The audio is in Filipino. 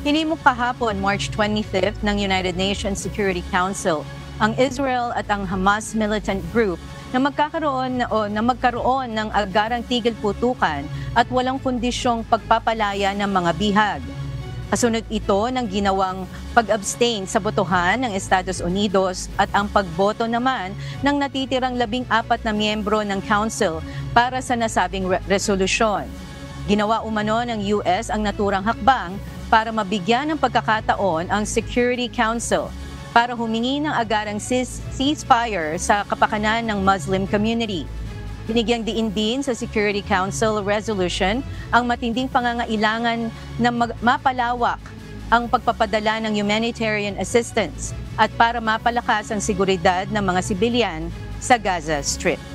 Hinimok kahapon, March 25 ng United Nations Security Council ang Israel at ang Hamas militant group na magkaroon ng agarang tigil putukan at walang kondisyong pagpapalaya ng mga bihag. Kasunod ito ng ginawang pag-abstain sa botohan ng Estados Unidos at ang pagboto naman ng natitirang 14 na miyembro ng Council para sa nasabing resolusyon. Ginawa umano ng US ang naturang hakbang para mabigyan ng pagkakataon ang Security Council para humingi ng agarang ceasefire sa kapakanan ng Muslim community. Binigyang diin din sa Security Council resolution ang matinding pangangailangan na mapalawak ang pagpapadala ng humanitarian assistance at para mapalakas ang seguridad ng mga sibilyan sa Gaza Strip.